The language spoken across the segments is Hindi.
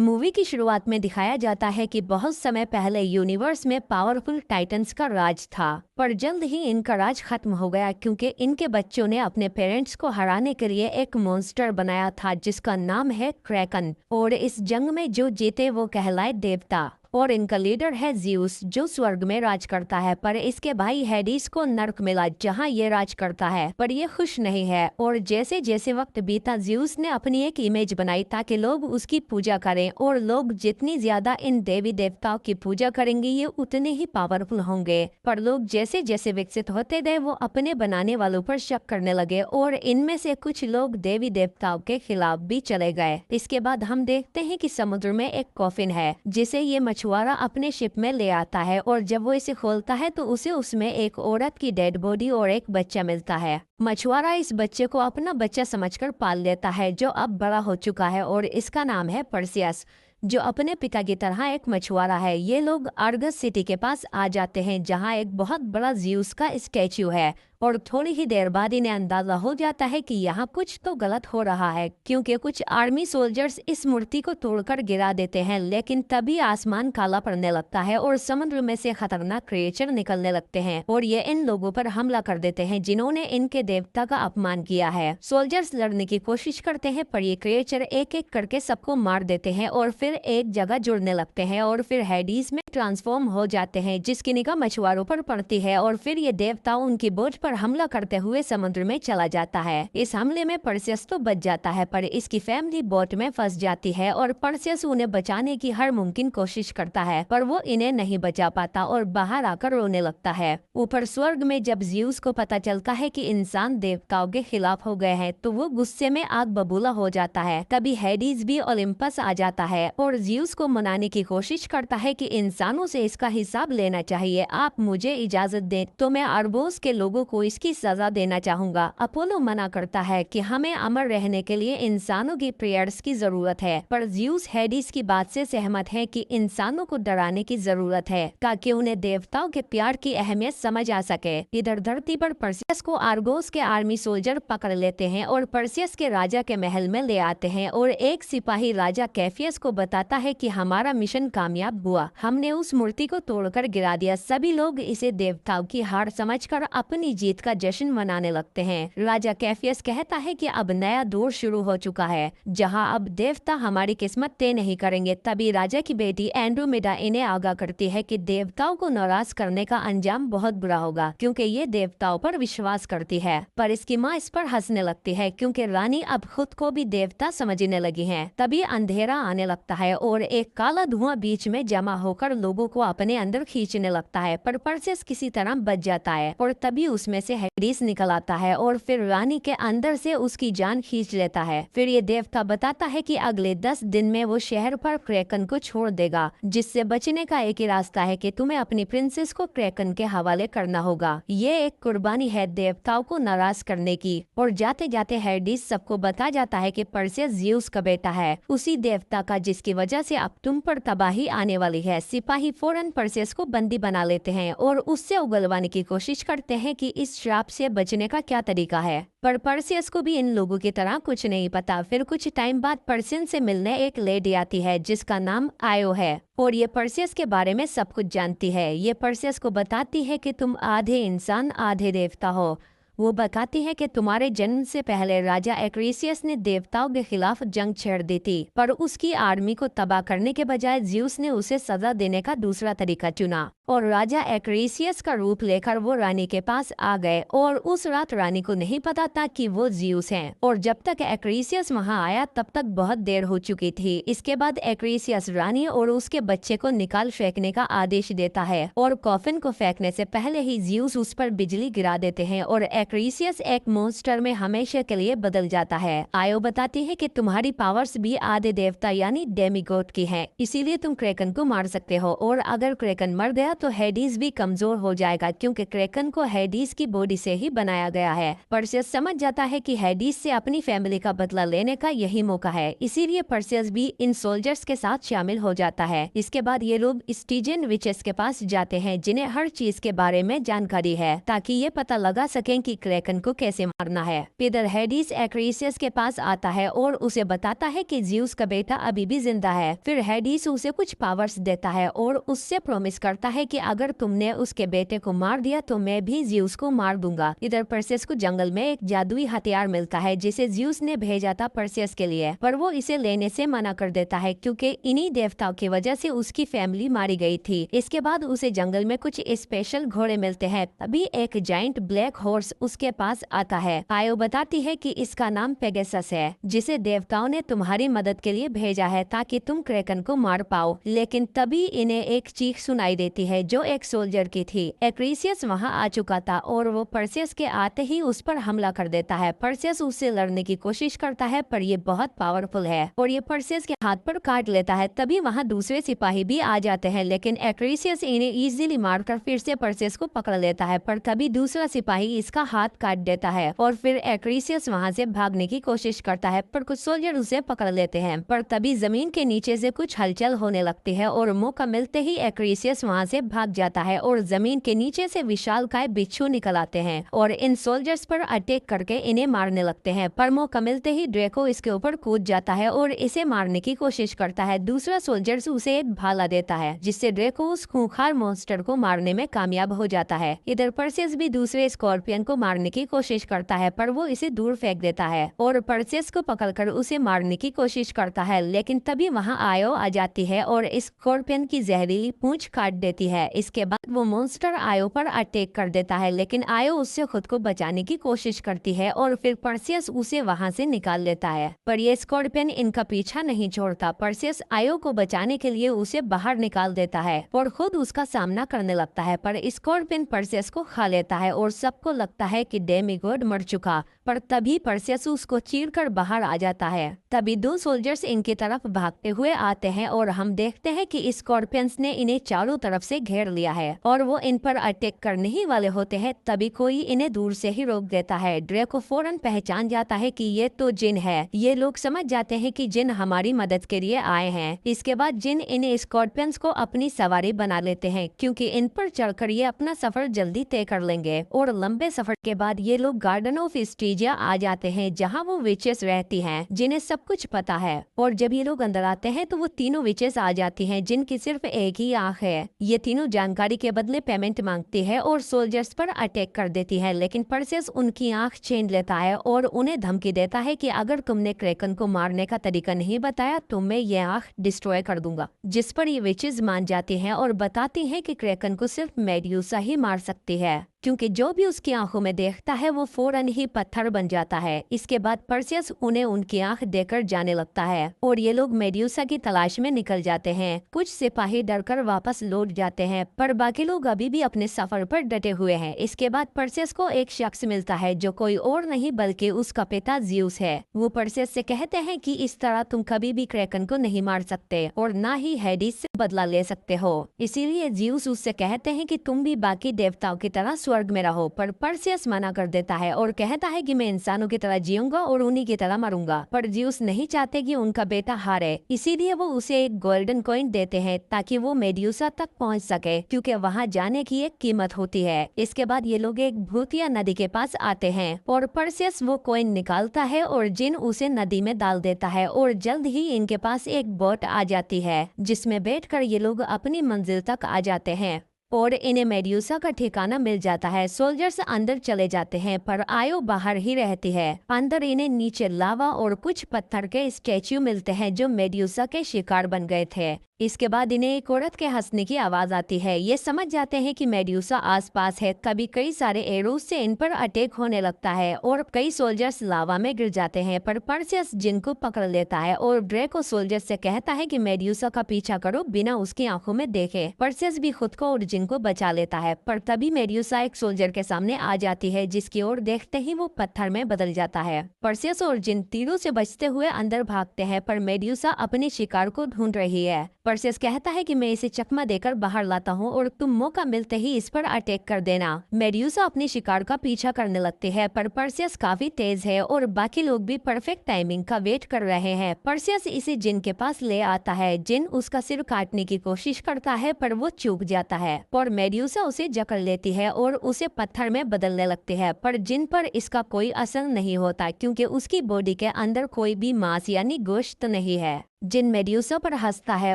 मूवी की शुरुआत में दिखाया जाता है कि बहुत समय पहले यूनिवर्स में पावरफुल टाइटन्स का राज था, पर जल्द ही इनका राज खत्म हो गया क्योंकि इनके बच्चों ने अपने पेरेंट्स को हराने के लिए एक मॉन्स्टर बनाया था जिसका नाम है क्रैकन। और इस जंग में जो जीते वो कहलाए देवता, और इनका लीडर है ज़्यूस जो स्वर्ग में राज करता है। पर इसके भाई हेडिस को नर्क मिला जहां ये राज करता है, पर ये खुश नहीं है। और जैसे जैसे वक्त बीता ज़्यूस ने अपनी एक इमेज बनाई ताकि लोग उसकी पूजा करें, और लोग जितनी ज्यादा इन देवी देवताओं की पूजा करेंगे ये उतने ही पावरफुल होंगे। पर लोग जैसे जैसे विकसित होते गए वो अपने बनाने वालों पर शक करने लगे, और इनमें से कुछ लोग देवी देवताओं के खिलाफ भी चले गए। इसके बाद हम देखते हैं कि समुद्र में एक कॉफिन है जिसे ये मछुआरा अपने शिप में ले आता है, और जब वो इसे खोलता है तो उसे उसमें एक औरत की डेड बॉडी और एक बच्चा मिलता है। मछुआरा इस बच्चे को अपना बच्चा समझकर पाल लेता है जो अब बड़ा हो चुका है, और इसका नाम है परसियस जो अपने पिता की तरह एक मछुआरा है। ये लोग आर्गस सिटी के पास आ जाते हैं जहां एक बहुत बड़ा ज़्यूस का स्टैचू है, और थोड़ी ही देर बाद इन्हें अंदाजा हो जाता है कि यहाँ कुछ तो गलत हो रहा है क्योंकि कुछ आर्मी सोल्जर्स इस मूर्ति को तोड़कर गिरा देते हैं। लेकिन तभी आसमान काला पड़ने लगता है और समुद्र में से खतरनाक क्रिएचर निकलने लगते हैं, और ये इन लोगों पर हमला कर देते हैं जिन्होंने इनके देवता का अपमान किया है। सोल्जर्स लड़ने की कोशिश करते हैं पर ये क्रिएचर एक एक करके सबको मार देते हैं और फिर एक जगह जुड़ने लगते हैं, और फिर हेडिस में ट्रांसफॉर्म हो जाते हैं जिसकी निगाह मछुआरों पर पड़ती है, और फिर ये देवता उनकी बोझ पर हमला करते हुए समुद्र में चला जाता है। इस हमले में परसियस तो बच जाता है पर इसकी फैमिली बोट में फंस जाती है, और परसियस उन्हें बचाने की हर मुमकिन कोशिश करता है पर वो इन्हें नहीं बचा पाता और बाहर आकर रोने लगता है। ऊपर स्वर्ग में जब ज़्यूस को पता चलता है कि इंसान देवताओं के खिलाफ हो गए हैं तो वो गुस्से में आग बबूला हो जाता है। तभी हेडिस भी ओलंपस आ जाता है और ज़्यूस को मनाने की कोशिश करता है कि इंसानों से इसका हिसाब लेना चाहिए, आप मुझे इजाजत दें तो मैं अरबोस के लोगों को इसकी सजा देना चाहूंगा। अपोलो मना करता है कि हमें अमर रहने के लिए इंसानों की प्रेयर्स की जरूरत है, पर ज़्यूस हेडिस की बात से सहमत है कि इंसानों को डराने की जरूरत है ताकि उन्हें देवताओं के प्यार की अहमियत समझ आ सके। इधर धरती पर परसियस को आर्गोस के आर्मी सोल्जर पकड़ लेते हैं और परसियस के राजा के महल में ले आते हैं, और एक सिपाही राजा कैफियस को बताता है कि हमारा मिशन कामयाब हुआ, हमने उस मूर्ति को तोड़कर गिरा दिया। सभी लोग इसे देवताओं की हार समझकर अपनी जीत का जश्न मनाने लगते हैं। राजा कैफियस कहता है कि अब नया दौर शुरू हो चुका है जहां अब देवता हमारी किस्मत तय नहीं करेंगे। तभी राजा की बेटी एंड्रोमेडा इन्हें आगाह करती है कि देवताओं को नाराज करने का अंजाम बहुत बुरा होगा क्योंकि ये देवताओं पर विश्वास करती है। पर इसकी माँ इस पर हंसने लगती है क्योंकि रानी अब खुद को भी देवता समझने लगी है। तभी अंधेरा आने लगता है और एक काला धुआं बीच में जमा होकर लोगों को अपने अंदर खींचने लगता है, पर परसियस किसी तरह बच जाता है, और तभी उसमें से हेडिस निकल आता है और फिर रानी के अंदर से उसकी जान खींच लेता है। फिर ये देवता बताता है कि अगले 10 दिन में वो शहर पर क्रैकन को छोड़ देगा, जिससे बचने का एक ही रास्ता है कि तुम्हें अपनी प्रिंसेस को क्रैकन के हवाले करना होगा। ये एक कुर्बानी है देवताओं को नाराज करने की। और जाते जाते हेडिस सबको बता जाता है कि परसियस ज़्यूस का बेटा है, उसी देवता का जिसकी वजह से अब तुम पर तबाही आने वाली है। सिपाही फौरन परसियस को बंदी बना लेते हैं और उससे उगलवाने की कोशिश करते हैं कि इस श्राप से बचने का क्या तरीका है, पर परसियस को भी इन लोगों की तरह कुछ नहीं पता। फिर कुछ टाइम बाद परसियस से मिलने एक लेडी आती है जिसका नाम आयो है, और ये परसियस के बारे में सब कुछ जानती है। ये परसियस को बताती है कि तुम आधे इंसान आधे देवता हो। वो बताती है कि तुम्हारे जन्म से पहले राजा एक्रीसियस ने देवताओं के खिलाफ जंग छेड़ दी थी, पर उसकी आर्मी को तबाह करने के बजाय ज़्यूस ने उसे सजा देने का दूसरा तरीका चुना, और राजा एक्रीसियस का रूप लेकर वो रानी के पास आ गए। और उस रात रानी को नहीं पता था कि वो ज़्यूस हैं, और जब तक एक्रीसियस वहां आया तब तक बहुत देर हो चुकी थी। इसके बाद एक्रीसियस रानी और उसके बच्चे को निकाल फेंकने का आदेश देता है, और कॉफिन को फेंकने से पहले ही ज़्यूस उस पर बिजली गिरा देते हैं और एक्रीसियस एक मॉन्स्टर में हमेशा के लिए बदल जाता है। आयो बताती है कि तुम्हारी पावर्स भी आधे देवता यानी डेमीगॉड की हैं, इसीलिए तुम क्रैकन को मार सकते हो, और अगर क्रैकन मर गया गया तो हेडीज भी कमजोर हो जाएगा, क्योंकि क्रैकन को हेडीज की बॉडी से ही बनाया गया है। परसेस समझ जाता है कि हेडीज से अपनी फैमिली का बदला लेने का यही मौका है, इसीलिए परसेस भी इन सोल्जर्स के साथ शामिल हो जाता है। इसके बाद ये लोग स्टीजन विचेस के पास जाते हैं, जिन्हें हर चीज के बारे में जानकारी है, ताकि ये पता लगा सकें कि क्रैकन को कैसे मारना है। इधर हेडीज एक्रीसियस के पास आता है और उसे बताता है कि ज़्यूस का बेटा अभी भी जिंदा है। फिर हेडीज उसे कुछ पावर्स देता है और उससे प्रॉमिस करता है कि अगर तुमने उसके बेटे को मार दिया तो मैं भी ज़्यूस को मार दूंगा। इधर परसेस को जंगल में एक जादुई हथियार मिलता है, जिसे ज़्यूस ने भेजा था परसेस के लिए, पर वो इसे लेने से मना कर देता है, क्योंकि इन्हीं देवताओं की वजह से उसकी फैमिली मारी गई थी। इसके बाद उसे जंगल में कुछ स्पेशल घोड़े मिलते हैं। तभी एक जाइंट ब्लैक हॉर्स उसके पास आता है। आयो बताती है कि इसका नाम पेगासस है, जिसे देवताओं ने तुम्हारी मदद के लिए भेजा है ताकि तुम क्रैकन को मार पाओ। लेकिन तभी इन्हें एक चीख सुनाई देती है जो एक सोल्जर की थी। एक्रीसियस वहां आ चुका था और वो परसेस के आते ही उस पर हमला कर देता है। परसेस उससे लड़ने की कोशिश करता है, पर ये बहुत पावरफुल है और ये परसेस के हाथ पर काट लेता है। तभी वहाँ दूसरे सिपाही भी आ जाते हैं, लेकिन एक्रीसियस इन्हें इजीली मारकर फिर से परसेस को पकड़ लेता है। पर तभी दूसरा सिपाही इसका हाथ काट देता है और फिर एक्रीसियस वहाँ से भागने की कोशिश करता है, पर कुछ सोल्जर उसे पकड़ लेते हैं। पर तभी जमीन के नीचे से कुछ हलचल होने लगती है और मौका मिलते ही एक्रीसियस वहाँ से भाग जाता है और जमीन के नीचे से विशालकाय बिच्छू निकल आते हैं और इन सोल्जर्स पर अटैक करके इन्हें मारने लगते हैं। पर मौका मिलते ही ड्रेको इसके ऊपर कूद जाता है और इसे मारने की कोशिश करता है। दूसरा सोल्जर उसे एक भाला देता है, जिससे ड्रेको उस खूंखार मॉन्स्टर को मारने में कामयाब हो जाता है। इधर परसेस भी दूसरे स्कॉर्पियन को मारने की कोशिश करता है, पर वो इसे दूर फेंक देता है और परसेस को पकड़कर उसे मारने की कोशिश करता है। लेकिन तभी वहाँ आयो आ जाती है और स्कॉर्पियन की जहरीली पूंछ काट देती है। इसके बाद वो मॉन्स्टर आयो पर अटैक कर देता है, लेकिन आयो उससे खुद को बचाने की कोशिश करती है और फिर परसेस उसे वहाँ से निकाल लेता है। पर ये स्कॉर्पियन इनका पीछा नहीं छोड़ता। परसेस आयो को बचाने के लिए उसे बाहर निकाल देता है और खुद उसका सामना करने लगता है, पर स्कॉर्पियन परसेस को खा लेता है और सबको लगता है कि डेमीगॉड मर चुका। पर तभी परसेस उसको चीरकर बाहर आ जाता है। तभी दो सोल्जर्स इनकी तरफ भागते हुए आते हैं और हम देखते हैं कि स्कॉर्पियंस ने इन्हें चारों तरफ से घेर लिया है और वो इन पर अटैक करने ही वाले होते हैं। तभी कोई इन्हें दूर से ही रोक देता है। ड्रेको फौरन पहचान जाता है कि ये तो जिन है। ये लोग समझ जाते हैं कि जिन हमारी मदद के लिए आए हैं। इसके बाद जिन इन स्कॉर्पियंस को अपनी सवारी बना लेते हैं, क्योंकि इन पर चढ़कर ये अपना सफर जल्दी तय कर लेंगे। और लंबे सफर के बाद ये लोग गार्डन ऑफ स्टीजिया आ जाते हैं, जहाँ वो विचेस रहती हैं, जिन्हें सब कुछ पता है। और जब ये लोग अंदर आते हैं तो वो तीनों विचेस आ जाती हैं, जिनकी सिर्फ एक ही आंख है। ये तीनों जानकारी के बदले पेमेंट मांगती है और सोल्जर्स पर अटैक कर देती है, लेकिन परसेस उनकी आंख छीन लेता है और उन्हें धमकी देता है कि अगर तुमने क्रैकन को मारने का तरीका नहीं बताया तो मैं ये आंख डिस्ट्रॉय कर दूंगा। जिस पर ये विचेस मान जाती हैं और बताती हैं कि क्रैकन को सिर्फ मेड्यूसा ही मार सकती है, क्योंकि जो भी उसकी आंखों में देखता है वो फौरन ही पत्थर बन जाता है। इसके बाद परसेस उन्हें उनकी आंख देकर जाने लगता है और ये लोग मेड्यूसा की तलाश में निकल जाते हैं। कुछ सिपाही डरकर वापस लौट जाते हैं, पर बाकी लोग अभी भी अपने सफर पर डटे हुए हैं। इसके बाद परसेस को एक शख्स मिलता है जो कोई और नहीं बल्कि उसका पिता ज़्यूस है। वो परसेस से कहते हैं कि इस तरह तुम कभी भी क्रैकन को नहीं मार सकते और ना ही हेडीज से बदला ले सकते हो। इसीलिए ज़्यूस उससे कहते हैं कि तुम भी बाकी देवताओं की तरह स्वर्ग में रहो। पर परसेस मना कर देता है और कहता है कि मैं इंसानों की तरह जीऊंगा और उन्हीं की तरह मरूंगा। पर ज़्यूस नहीं चाहते कि उनका बेटा हारे, इसीलिए वो उसे एक गोल्डन कॉइन देते हैं ताकि वो मेड्यूसा तक पहुंच सके, क्योंकि वहां जाने की एक कीमत होती है। इसके बाद ये लोग एक भूतिया नदी के पास आते हैं और परसेस वो कॉइन निकालता है और जिन उसे नदी में डाल देता है और जल्द ही इनके पास एक बोट आ जाती है, जिसमें बैठकर ये लोग अपनी मंजिल तक आ जाते हैं और इन्हें मेड्यूसा का ठिकाना मिल जाता है। सोल्जर्स अंदर चले जाते हैं, पर आयो बाहर ही रहती है। अंदर इन्हें नीचे लावा और कुछ पत्थर के स्टैच्यू मिलते हैं जो मेड्यूसा के शिकार बन गए थे। इसके बाद इन्हें एक औरत के हंसने की आवाज आती है। ये समझ जाते हैं कि मेड्यूसा आसपास है। तभी कई सारे एरोस से इन पर अटैक होने लगता है और कई सोल्जर्स लावा में गिर जाते हैं, पर परसेस जिनको पकड़ लेता है और ड्रेको सोल्जर्स से कहता है कि मेड्यूसा का पीछा करो बिना उसकी आंखों में देखे। परसेस भी खुद को और जिन जिन को बचा लेता है। पर तभी मेड्यूसा एक सोल्जर के सामने आ जाती है, जिसकी ओर देखते ही वो पत्थर में बदल जाता है। परसियस और जिन तीरों से बचते हुए अंदर भागते हैं, पर मेड्यूसा अपने शिकार को ढूंढ रही है। परसियस कहता है कि मैं इसे चकमा देकर बाहर लाता हूँ और तुम मौका मिलते ही इस पर अटैक कर देना। मेड्यूसा अपने शिकार का पीछा करने लगती है, पर परसियस काफी तेज है और बाकी लोग भी परफेक्ट टाइमिंग का वेट कर रहे हैं। परसियस इसे जिन के पास ले आता है। जिन उसका सिर काटने की कोशिश करता है, पर वो चूक जाता है और मेड्यूसा उसे जकड़ लेती है और उसे पत्थर में बदलने लगती है। पर जिन पर इसका कोई असर नहीं होता, क्योंकि उसकी बॉडी के अंदर कोई भी मांस यानी गोश्त नहीं है। जिन मेड्यूसा पर हंसता है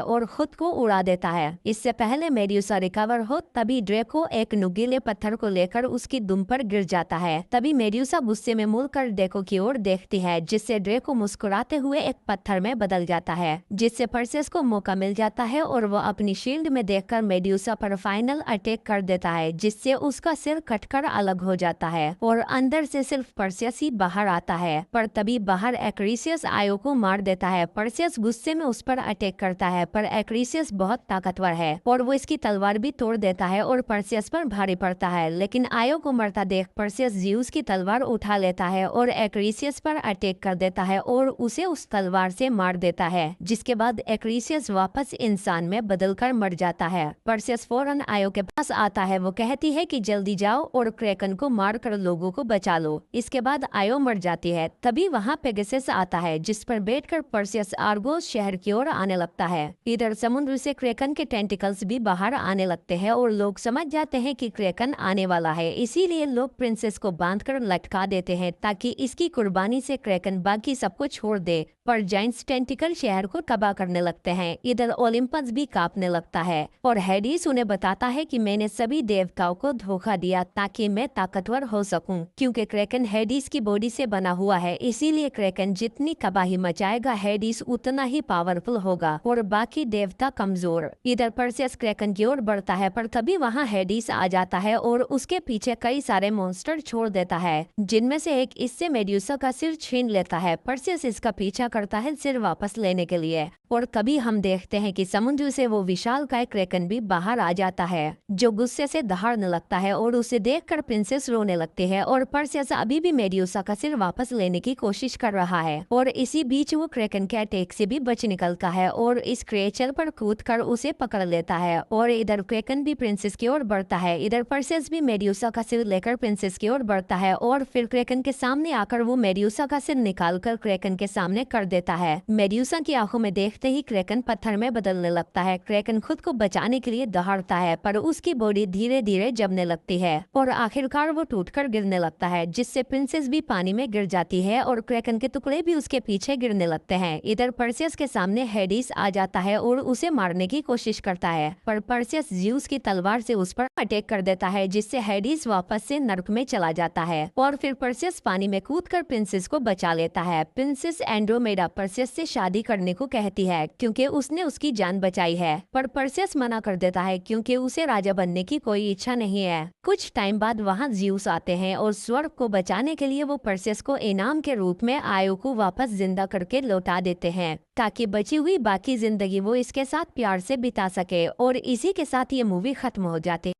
और खुद को उड़ा देता है। इससे पहले मेड्यूसा रिकवर हो, तभी ड्रेको एक नुकीले पत्थर को लेकर उसकी दुम पर गिर जाता है। तभी मेड्यूसा गुस्से में मुड़कर ड्रेको की ओर देखती है, जिससे ड्रेको मुस्कुराते हुए एक पत्थर में बदल जाता है, जिससे परसेस को मौका मिल जाता है और वो अपनी शील्ड में देखकर मेड्यूसा पर फाइनल अटैक कर देता है, जिससे उसका सिर कटकर अलग हो जाता है और अंदर से सिर्फ परसेस ही बाहर आता है। पर तभी बाहर एक्रीसियस आयो को मार देता है। परसेस गुस्से में उस पर अटैक करता है, पर एक्रीसियस बहुत ताकतवर है और वो इसकी तलवार भी तोड़ देता है और परसेस पर भारी पड़ता है। लेकिन आयो को मरता देख परसेस ज़्यूस की तलवार उठा लेता है और एक्रीसियस पर अटैक कर देता है और उसे उस तलवार से मार देता है, जिसके बाद एक्रीसियस वापस इंसान में बदलकर मर जाता है। परसेस फौरन आयो के पास आता है। वो कहती है कि जल्दी जाओ और क्रेकन को मार कर लोगों को बचा लो। इसके बाद आयो मर जाती है। तभी वहाँ पेगासस आता है, जिस पर बैठकर परसेस आर्गोस शहर की ओर आने लगता है। इधर समुद्र से क्रेकन के टेंटिकल्स भी बाहर आने लगते हैं और लोग समझ जाते हैं कि क्रेकन आने वाला है। इसीलिए लोग प्रिंसेस को बांधकर लटका देते हैं, ताकि इसकी कुर्बानी से क्रेकन बाकी सबको छोड़ दे। पर जाइंट्स टेंटिकल शहर को तबाह करने लगते हैं। इधर ओलिम्पस भी कांपने लगता है और हेडिस उन्हें बताता है कि मैंने सभी देवताओं को धोखा दिया ताकि मैं ताकतवर हो सकूं, क्योंकि क्रेकन हेडिस की बॉडी से बना हुआ है। इसीलिए क्रेकन जितनी तबाही मचाएगा, हेडिस उतना ही पावरफुल होगा और बाकी देवता कमजोर। इधर परसेस क्रेकन की ओर बढ़ता है, पर तभी वहाँ हेडिस आ जाता है और उसके पीछे कई सारे मॉन्स्टर छोड़ देता है, जिनमें से एक इससे मेड्यूसा का सिर छीन लेता है। परसेस इसका पीछा करता है सिर वापस लेने के लिए और तभी हम देखते हैं कि समुद्र से वो विशालकाय क्रेकन भी बाहर आ जाता है, जो गुस्से से दहाड़ने लगता है और उसे देखकर प्रिंसेस रोने लगती है और परसेस अभी भी मेड्यूसा का सिर वापस लेने की कोशिश कर रहा है। और इसी बीच वो क्रेकन के अटैक से भी बच निकलता है और इस क्रिएचर पर कूदकर उसे पकड़ लेता है और इधर क्रेकन भी प्रिंसेस की ओर बढ़ता है। इधर परसेस भी मेड्यूसा का सिर लेकर प्रिंसेस की ओर बढ़ता है और फिर क्रेकन के सामने आकर वो मेड्यूसा का सिर निकालकर क्रेकन के सामने कर देता है। मेड्यूसा की आंखों में देखते ही क्रेकन पत्थर में बदलने लगता है। क्रेकन खुद को बचाने के लिए दहाड़ता है, पर उसकी बॉडी धीरे धीरे जमने लगती है और आखिरकार वो टूटकर गिरने लगता है, जिससे प्रिंसेस भी पानी में गिर जाती है और क्रेकन के टुकड़े भी उसके पीछे गिरने लगते हैं। इधर परसेस के सामने हेडिस आ जाता है और उसे मारने की कोशिश करता है, पर परसेस ज़्यूस की तलवार से उस पर अटैक कर देता है, जिससे हेडिस वापस से नर्क में चला जाता है और फिर परसेस पानी में कूदकर प्रिंसेस को बचा लेता है। प्रिंसेस एंड्रोमेडा परसेस से शादी करने को कहती है, क्योंकि उसने उसकी जान बचाई है, पर परसेस मना कर देता है क्योंकि उसे राजा बनने की कोई इच्छा नहीं है। कुछ टाइम बाद वहाँ ज़्यूस आते हैं और स्वर्ग को बचाने के लिए वो परसेस को इनाम के रूप में आयो को वापस जिंदा करके लौटा देते हैं, ताकि बची हुई बाकी जिंदगी वो इसके साथ प्यार से बिता सके। और इसी के साथ ये मूवी खत्म हो जाती है।